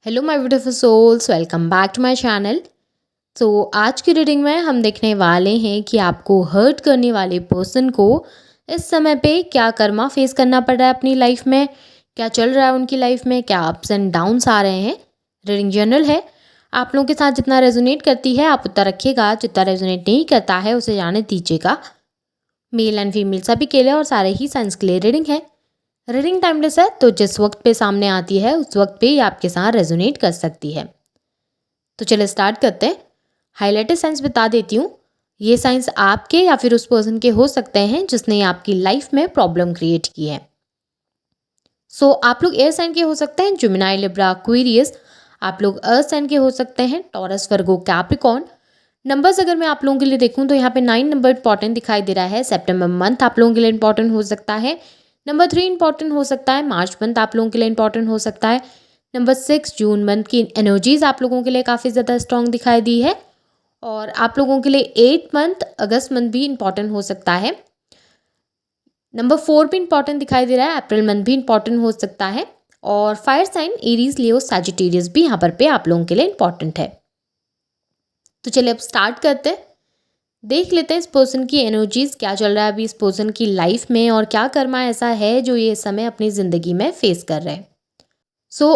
Hello my beautiful souls, welcome back to my channel. तो आज की रीडिंग में हम देखने वाले हैं कि आपको हर्ट करने वाले पर्सन को इस समय पे क्या कर्मा फेस करना पड़ रहा है अपनी लाइफ में, क्या चल रहा है उनकी लाइफ में, क्या अप्स एंड डाउन्स आ रहे हैं। रीडिंग जनरल है, आप लोगों के साथ जितना रेजोनेट करती है आप उतना रखिएगा, जितना रेजोनेट नहीं करता है उसे जाने दीजिएगा। मेल एंड फीमेल सभी के लिए और सारे ही साइंस के लिए रीडिंग है। रीडिंग टाइमलेस है, तो जिस वक्त पे सामने आती है उस वक्त पे ये आपके साथ रेजोनेट कर सकती है। तो चलिए स्टार्ट करते हैं। हाईलाइटेड साइंस बता देती हूँ, ये साइंस आपके या फिर उस पर्सन के हो सकते हैं जिसने आपकी लाइफ में प्रॉब्लम क्रिएट की है। सो आप लोग एयर साइन के हो सकते हैं, जेमिनी, लिब्रा, एक्वेरियस। आप लोग अर्थ साइन के हो सकते हैं, टॉरस, वर्गो, कैप्रिकॉर्न। नंबर्स अगर मैं आप लोगों के लिए देखूं तो यहाँ पे 9 नंबर इंपॉर्टेंट दिखाई दे रहा है। सितंबर मंथ आप लोगों के लिए इंपॉर्टेंट हो सकता है। नंबर 3 इंपॉर्टेंट हो सकता है। मार्च मंथ आप लोगों के लिए इंपॉर्टेंट हो सकता है। नंबर 6 जून मंथ की एनर्जीज आप लोगों के लिए काफ़ी ज़्यादा स्ट्रॉन्ग दिखाई दी है। और आप लोगों के लिए 8 मंथ अगस्त मंथ भी इंपॉर्टेंट हो सकता है। नंबर 4 भी इंपॉर्टेंट दिखाई दे रहा है। अप्रैल मंथ भी इंपॉर्टेंट हो सकता है। और फायर साइन एरीज, लियो, सैजिटेरियस भी यहाँ पर पे आप लोगों के लिए इंपॉर्टेंट है। तो चलिए अब स्टार्ट करते हैं, देख लेते हैं इस पर्सन की एनर्जीज क्या चल रहा है अभी इस पर्सन की लाइफ में और क्या कर्मा ऐसा है जो ये समय अपनी ज़िंदगी में फेस कर रहे हैं।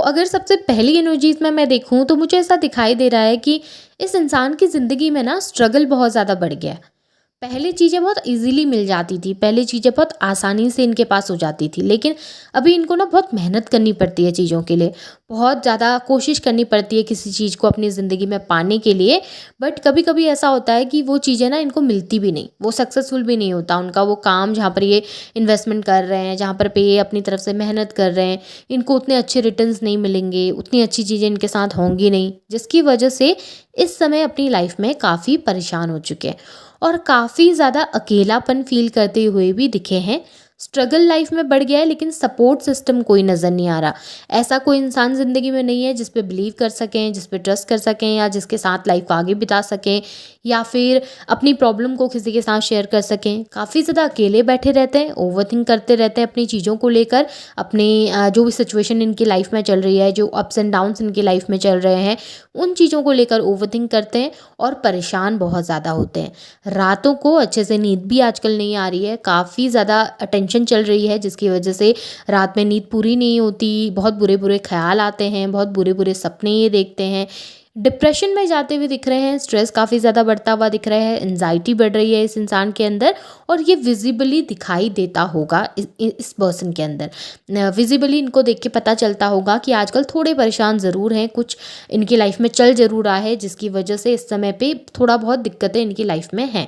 अगर सबसे पहली एनर्जीज में मैं देखूं तो मुझे ऐसा दिखाई दे रहा है कि इस इंसान की ज़िंदगी में ना स्ट्रगल बहुत ज़्यादा बढ़ गया है। पहले चीज़ें बहुत इजीली मिल जाती थी, पहले चीज़ें बहुत आसानी से इनके पास हो जाती थी, लेकिन अभी इनको ना बहुत मेहनत करनी पड़ती है चीज़ों के लिए, बहुत ज़्यादा कोशिश करनी पड़ती है किसी चीज़ को अपनी ज़िंदगी में पाने के लिए। बट कभी कभी ऐसा होता है कि वो चीज़ें ना इनको मिलती भी नहीं, वो सक्सेसफुल भी नहीं होता उनका वो काम जहाँ पर ये इन्वेस्टमेंट कर रहे हैं, जहाँ पर पे ये अपनी तरफ से मेहनत कर रहे हैं, इनको उतने अच्छे रिटर्न्स नहीं मिलेंगे, उतनी अच्छी चीज़ें इनके साथ होंगी नहीं, जिसकी वजह से इस समय अपनी लाइफ में काफ़ी परेशान हो चुके हैं और काफ़ी ज़्यादा अकेलापन फील करते हुए भी दिखे हैं। स्ट्रगल लाइफ में बढ़ गया है, लेकिन सपोर्ट सिस्टम कोई नज़र नहीं आ रहा। ऐसा कोई इंसान ज़िंदगी में नहीं है जिस पे बिलीव कर सकें, जिस पे ट्रस्ट कर सकें, या जिसके साथ लाइफ को आगे बिता सकें, या फिर अपनी प्रॉब्लम को किसी के साथ शेयर कर सकें। काफ़ी ज़्यादा अकेले बैठे रहते हैं, ओवरथिंक करते रहते हैं अपनी चीज़ों को लेकर, अपने जो भी सिचुएशन इनकी लाइफ में चल रही है, जो अप्स एंड डाउन्स इनकी लाइफ में चल रहे हैं, उन चीज़ों को लेकर ओवरथिंक करते हैं और परेशान बहुत ज़्यादा होते हैं। रातों को अच्छे से नींद भी आजकल नहीं आ रही है, काफ़ी ज़्यादा टेंशन चल रही है, जिसकी वजह से रात में नींद पूरी नहीं होती, बहुत बुरे बुरे ख्याल आते हैं, बहुत बुरे बुरे सपने ये देखते हैं, डिप्रेशन में जाते हुए दिख रहे हैं, स्ट्रेस काफ़ी ज़्यादा बढ़ता हुआ दिख रहा है, एंजाइटी बढ़ रही है इस इंसान के अंदर, और ये विजिबली दिखाई देता होगा इस पर्सन के अंदर। विजिबली इनको देख के पता चलता होगा कि आजकल थोड़े परेशान ज़रूर हैं, कुछ इनकी लाइफ में चल ज़रूर रहा है, जिसकी वजह से इस समय पे थोड़ा बहुत दिक्कतें इनकी लाइफ में हैं।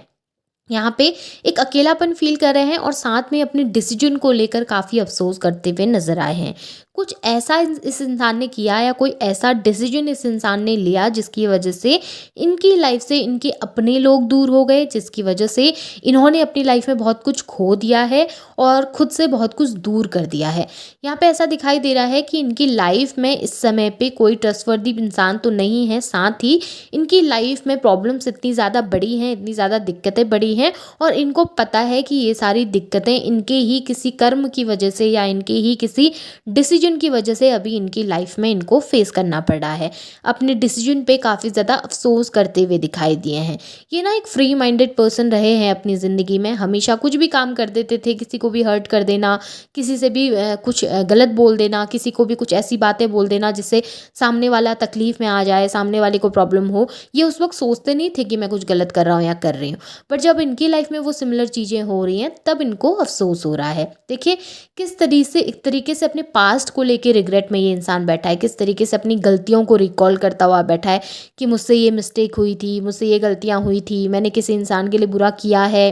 यहाँ पे एक अकेलापन फील कर रहे हैं और साथ में अपने डिसीजन को लेकर काफ़ी अफसोस करते हुए नजर आए हैं। कुछ ऐसा इस इंसान ने किया या कोई ऐसा डिसीजन इस इंसान ने लिया जिसकी वजह से इनकी लाइफ से इनके अपने लोग दूर हो गए, जिसकी वजह से इन्होंने अपनी लाइफ में बहुत कुछ खो दिया है और खुद से बहुत कुछ दूर कर दिया है। यहाँ पे ऐसा दिखाई दे रहा है कि इनकी लाइफ में इस समय पे कोई ट्रस्टवर्दी इंसान तो नहीं है, साथ ही इनकी लाइफ में प्रॉब्लम्स इतनी ज़्यादा बड़ी हैं, इतनी ज़्यादा दिक्कतें बड़ी हैं, और इनको पता है कि ये सारी दिक्कतें इनके ही किसी कर्म की वजह से या इनके ही किसी डिसीजन की वजह से अभी इनकी लाइफ में इनको फेस करना पड़ रहा है। अपने डिसीजन पे काफ़ी ज़्यादा अफसोस करते हुए दिखाई दिए हैं। ये ना एक फ्री माइंडेड पर्सन रहे हैं अपनी ज़िंदगी में, हमेशा कुछ भी काम कर देते थे, किसी को भी हर्ट कर देना, किसी से भी कुछ गलत बोल देना, किसी को भी कुछ ऐसी बातें बोल देना जिससे सामने वाला तकलीफ में आ जाए, सामने वाले को प्रॉब्लम हो। ये उस वक्त सोचते नहीं थे कि मैं कुछ गलत कर रहा हूँ या कर रही हूँ, पर जब इनकी लाइफ में वो सिमिलर चीज़ें हो रही हैं तब इनको अफसोस हो रहा है। देखिए किस तरीके से अपने पास्ट को लेके रिग्रेट में ये इंसान बैठा है, किस तरीके से अपनी गलतियों को रिकॉल करता हुआ बैठा है कि मुझसे ये मिस्टेक हुई थी, मुझसे ये गलतियाँ हुई थी, मैंने किसी इंसान के लिए बुरा किया है।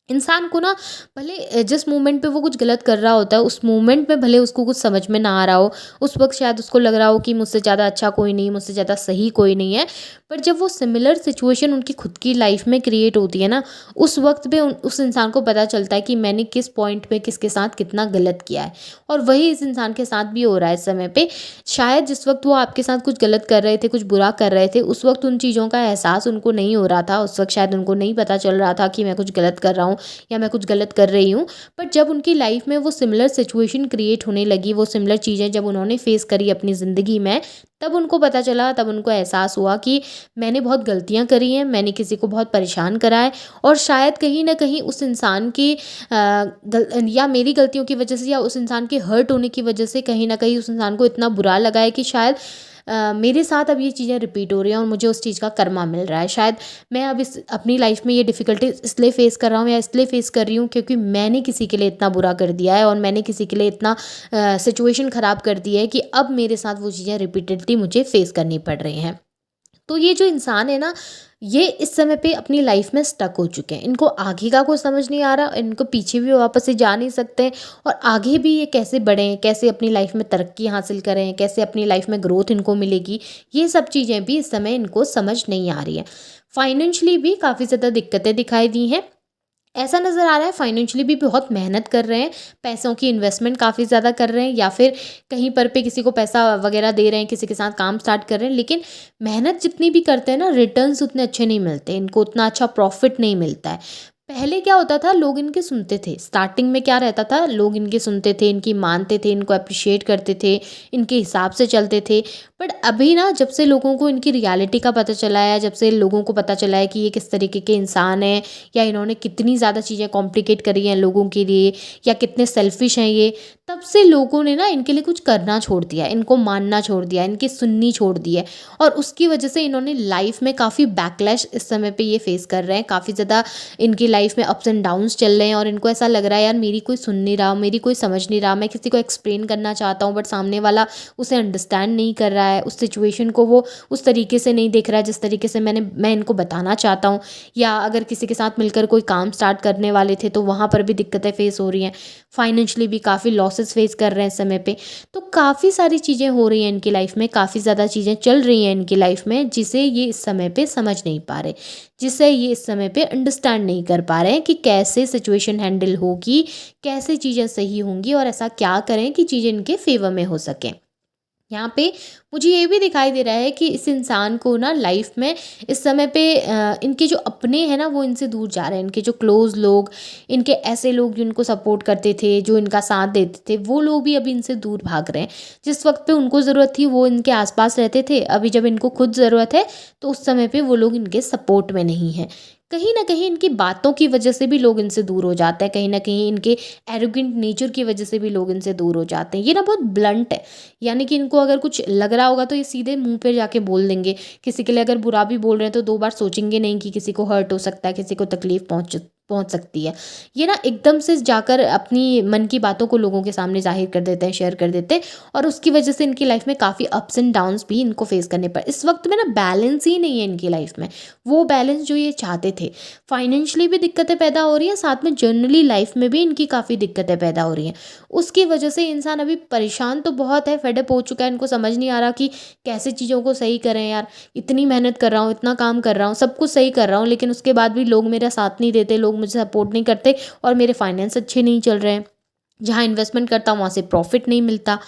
इंसान को ना भले जिस मोमेंट पे वो कुछ गलत कर रहा होता है उस मोमेंट में भले उसको कुछ समझ में ना आ रहा हो, उस वक्त शायद उसको लग रहा हो कि मुझसे ज़्यादा अच्छा कोई नहीं, मुझसे ज़्यादा सही कोई नहीं है, पर जब वो सिमिलर सिचुएशन उनकी खुद की लाइफ में क्रिएट होती है ना, उस वक्त पे उस इंसान को पता चलता है कि मैंने किस पॉइंट पे किसके साथ कितना गलत किया है। और वही इस इंसान के साथ भी हो रहा है इस समय पे। शायद जिस वक्त वो आपके साथ कुछ गलत कर रहे थे, कुछ बुरा कर रहे थे, उस वक्त उन चीज़ों का एहसास उनको नहीं हो रहा था, उस वक्त शायद उनको नहीं पता चल रहा था कि मैं कुछ गलत कर रहा हूँ हूँ या मैं कुछ गलत कर रही हूँ। बट जब उनकी लाइफ में वो सिमिलर सिचुएशन क्रिएट होने लगी, वो सिमिलर चीज़ें जब उन्होंने फेस करी अपनी ज़िंदगी में, तब उनको पता चला, तब उनको एहसास हुआ कि मैंने बहुत गलतियाँ करी हैं, मैंने किसी को बहुत परेशान करा है और शायद कहीं न कहीं उस इंसान की या मेरी गलतियों की वजह से या उस इंसान के हर्ट होने की वजह से कहीं न कहीं उस इंसान को इतना बुरा लगा है कि शायद मेरे साथ अब ये चीज़ें रिपीट हो रही हैं और मुझे उस चीज़ का कर्मा मिल रहा है। शायद मैं अब इस अपनी लाइफ में ये डिफ़िकल्टीज़ इसलिए फ़ेस कर रहा हूँ या इसलिए फ़ेस कर रही हूँ क्योंकि मैंने किसी के लिए इतना बुरा कर दिया है और मैंने किसी के लिए इतना सिचुएशन ख़राब कर दी है कि अब मेरे साथ वो चीज़ें रिपीटेडली मुझे फ़ेस करनी पड़ रही हैं। तो ये जो इंसान है ना, ये इस समय पे अपनी लाइफ में स्टक हो चुके हैं। इनको आगे का कुछ समझ नहीं आ रहा, इनको पीछे भी वापस से जा नहीं सकते और आगे भी ये कैसे बढ़ें, कैसे अपनी लाइफ में तरक्की हासिल करें, कैसे अपनी लाइफ में ग्रोथ इनको मिलेगी, ये सब चीज़ें भी इस समय इनको समझ नहीं आ रही है। फाइनेंशियली भी काफ़ी ज़्यादा दिक्कतें दिखाई दी हैं। ऐसा नज़र आ रहा है फाइनेंशियली भी बहुत मेहनत कर रहे हैं, पैसों की इन्वेस्टमेंट काफ़ी ज़्यादा कर रहे हैं या फिर कहीं पर पे किसी को पैसा वगैरह दे रहे हैं, किसी के साथ काम स्टार्ट कर रहे हैं, लेकिन मेहनत जितनी भी करते हैं ना, रिटर्न्स उतने अच्छे नहीं मिलते, इनको उतना अच्छा प्रॉफिट नहीं मिलता है। पहले क्या होता था, लोग इनके सुनते थे, स्टार्टिंग में क्या रहता था, लोग इनके सुनते थे, इनकी मानते थे, इनको अप्रिशिएट करते थे, इनके हिसाब से चलते थे। बट अभी ना, जब से लोगों को इनकी रियलिटी का पता चला है, जब से लोगों को पता चला है कि ये किस तरीके के इंसान हैं या इन्होंने कितनी ज़्यादा चीज़ें कॉम्प्लिकेट करी हैं लोगों के लिए या कितने सेल्फिश हैं ये, तब से लोगों ने ना इनके लिए कुछ करना छोड़ दिया, इनको मानना छोड़ दिया, इनकी सुननी छोड़ दी है और उसकी वजह से इन्होंने लाइफ में काफ़ी बैकलैश इस समय पे ये फेस कर रहे हैं। काफ़ी ज़्यादा इनकी लाइफ में अप्स एंड डाउन्स चल रहे हैं और इनको ऐसा लग रहा है, यार मेरी कोई सुन नहीं रहा, मेरी कोई समझ नहीं रहा, मैं किसी को एक्सप्लेन करना चाहता हूँ बट सामने वाला उसे अंडरस्टैंड नहीं कर रहा है, उस सिचुएशन को वो उस तरीके से नहीं देख रहा है जिस तरीके से मैं इनको बताना चाहता हूँ। या अगर किसी के साथ मिलकर कोई काम स्टार्ट करने वाले थे तो वहाँ पर भी दिक्कतें फेस हो रही हैं। फाइनेंशियली भी काफ़ी लॉसेस फेस कर रहे हैं इस समय पे। तो काफ़ी सारी चीज़ें हो रही हैं इनकी लाइफ में, काफ़ी ज़्यादा चीज़ें चल रही हैं इनकी लाइफ में जिसे ये इस समय पे समझ नहीं पा रहे, जिसे ये इस समय पे अंडरस्टैंड नहीं कर पा रहे हैं कि कैसे सिचुएशन हैंडल होगी, कैसे चीज़ें सही होंगी और ऐसा क्या करें कि चीज़ें इनके फेवर में हो सकें। यहाँ पे मुझे ये भी दिखाई दे रहा है कि इस इंसान को ना लाइफ में इस समय पे इनके जो अपने हैं ना, वो इनसे दूर जा रहे हैं। इनके जो क्लोज़ लोग, इनके ऐसे लोग जो इनको सपोर्ट करते थे, जो इनका साथ देते थे, वो लोग भी अभी इनसे दूर भाग रहे हैं। जिस वक्त पे उनको ज़रूरत थी वो इनके आसपास रहते थे, अभी जब इनको खुद ज़रूरत है तो उस समय पे वो लोग इनके सपोर्ट में नहीं हैं। कहीं न कहीं इनकी बातों की वजह से भी लोग इनसे दूर हो जाते हैं, कहीं न कहीं इनके एरोगेंट नेचर की वजह से भी लोग इनसे दूर हो जाते हैं। ये ना बहुत ब्लंट है, यानी कि इनको अगर कुछ लग रहा होगा तो ये सीधे मुँह पे जाके बोल देंगे। किसी के लिए अगर बुरा भी बोल रहे हैं तो 2 बार सोचेंगे नहीं कि किसी को हर्ट हो सकता है, किसी को तकलीफ़ पहुँच सकती है। ये ना एकदम से जाकर अपनी मन की बातों को लोगों के सामने ज़ाहिर कर देते हैं, शेयर कर देते हैं और उसकी वजह से इनकी लाइफ़ में काफ़ी अप्स एंड डाउन्स भी इनको फेस करने पड़े। इस वक़्त में ना बैलेंस ही नहीं है इनकी लाइफ़ में, वो बैलेंस जो ये चाहते थे। फाइनेंशियली भी दिक्कतें पैदा हो रही हैं, साथ में जनरली लाइफ़ में भी इनकी काफ़ी दिक्कतें पैदा हो रही हैं। उसकी वजह से इंसान अभी परेशान तो बहुत है, फेड अप हो चुका है, इनको समझ नहीं आ रहा कि कैसे चीज़ों को सही करें यार। इतनी मेहनत कर रहा हूँ, इतना काम कर रहा हूँ, सब कुछ सही कर रहा हूँ, लेकिन उसके बाद भी लोग मेरा साथ नहीं देते, लोग मुझे सपोर्ट नहीं करते और मेरे फाइनेंस अच्छे नहीं चल रहे हैं। जहाँ इन्वेस्टमेंट करता हूँ वहाँ से प्रॉफिट नहीं मिलता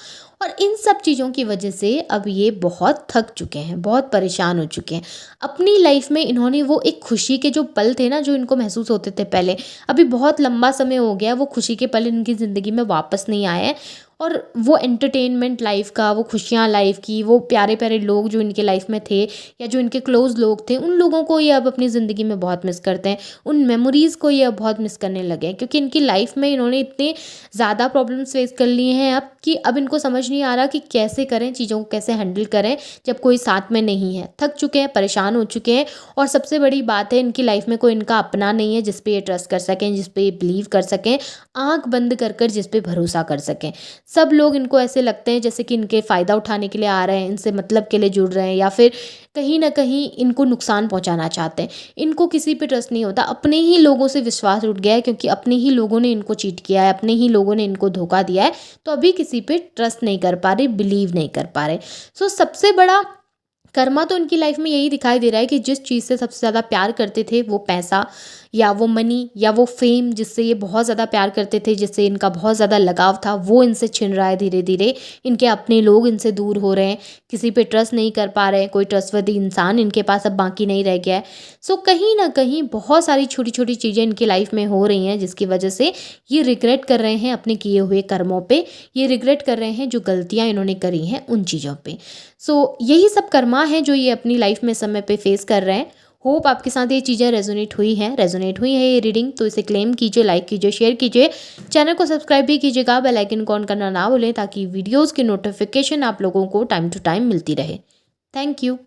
और इन सब चीज़ों की वजह से अब ये बहुत थक चुके हैं, बहुत परेशान हो चुके हैं। अपनी लाइफ में इन्होंने वो एक खुशी के जो पल थे ना, जो इनको महसूस होते थे पहले, अभी बहुत लंबा समय हो गया, वो खुशी के पल इनकी ज़िंदगी में वापस नहीं आए हैं और वो एंटरटेनमेंट लाइफ का, वो खुशियाँ लाइफ की, वो प्यारे-प्यारे लोग जो इनके लाइफ में थे या जो इनके क्लोज़ लोग थे, उन लोगों को ये अब अपनी ज़िंदगी में बहुत मिस करते हैं। उन मेमोरीज़ को ये अब बहुत मिस करने लगे हैं क्योंकि इनकी लाइफ में इन्होंने इतने ज़्यादा प्रॉब्लम्स फेस कर लिए हैं अब कि अब इनको समझ नहीं आ रहा कि कैसे करें, चीज़ों को कैसे हैंडल करें जब कोई साथ में नहीं है। थक चुके हैं, परेशान हो चुके हैं और सबसे बड़ी बात है, इनकी लाइफ में कोई इनका अपना नहीं है जिस पे ये ट्रस्ट कर सकें, जिस पे ये बिलीव कर सकें, आँख बंद कर जिस पे भरोसा कर सकें। सब लोग इनको ऐसे लगते हैं जैसे कि इनके फ़ायदा उठाने के लिए आ रहे हैं, इनसे मतलब के लिए जुड़ रहे हैं या फिर कहीं न कहीं इनको नुकसान पहुँचाना चाहते हैं। इनको किसी पे ट्रस्ट नहीं होता, अपने ही लोगों से विश्वास उठ गया है क्योंकि अपने ही लोगों ने इनको चीट किया है, अपने ही लोगों ने इनको धोखा दिया है, तो अभी किसी पे ट्रस्ट नहीं कर पा रहे, बिलीव नहीं कर पा रहे। सो सबसे बड़ा कर्मा तो इनकी लाइफ में यही दिखाई दे रहा है कि जिस चीज़ से सबसे ज़्यादा प्यार करते थे वो पैसा या वो मनी या वो फेम जिससे ये बहुत ज़्यादा प्यार करते थे, जिससे इनका बहुत ज़्यादा लगाव था, वो इनसे छिन रहा है धीरे धीरे। इनके अपने लोग इनसे दूर हो रहे हैं, किसी पे ट्रस्ट नहीं कर पा रहे हैं, कोई ट्रस्टवर्दी इंसान इनके पास अब बाकी नहीं रह गया है। सो कहीं ना कहीं बहुत सारी छोटी छोटी चीज़ें इनकी लाइफ में हो रही हैं, जिसकी वजह से ये रिग्रेट कर रहे हैं अपने किए हुए कर्मों पे, ये रिग्रेट कर रहे हैं जो गलतियाँ इन्होंने करी हैं उन चीज़ों पे। सो यही सब कर्मा है जो ये अपनी लाइफ में समय पे फेस कर रहे हैं। होप आपके साथ ये चीज़ें रेजोनेट हुई है ये रीडिंग, तो इसे क्लेम कीजिए, लाइक कीजिए, शेयर कीजिए, चैनल को सब्सक्राइब भी कीजिएगा, बेल आइकन को ऑन करना ना भूलें ताकि वीडियोज़ की नोटिफिकेशन आप लोगों को टाइम टू टाइम मिलती रहे। Thank you.